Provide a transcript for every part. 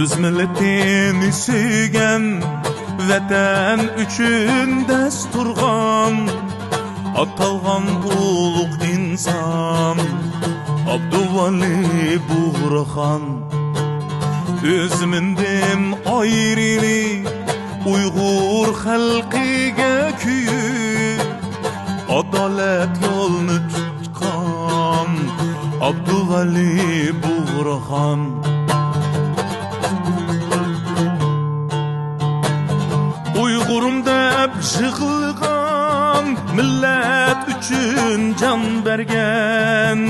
Öz milletini suygan, vatan üçün dast turgan, atalgan ulug' inson Abduvali Buğraxon. Özümünden ayrili Uyghur xalqiga kuyib, adalet yolunu tutgan Abduvali Buğraxon. Uyg'urum deb yig'ilgan, millat uchun jon bergan,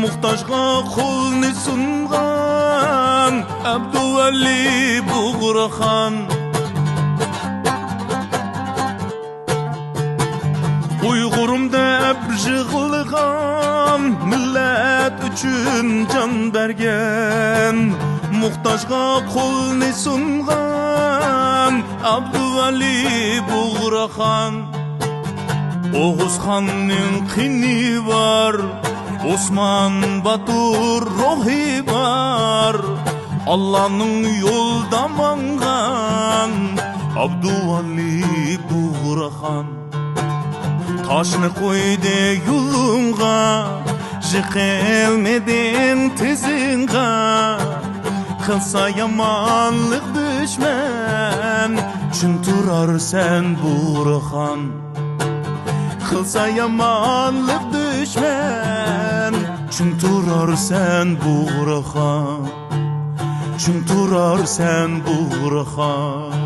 muhtojga qo'lni sungan Abduvali Buğraxon. Uyg'urum deb yig'ilgan, millat uchun jon bergan, muhtojga qo'lni sungan Abduvali Buğraxon. Oğuz Xonning qini var, Osman Batur ruhi var, Allah'ның yolda mangan Abduvali Buğraxon. Taşını koydu yolunga, jiqilmedin tizinga, qilsa yomonlik düşman, chun turar sen Buğraxon. Qilsa yomonlik düşman, chun turar sen Buğraxon. Chun turar sen Buğraxon.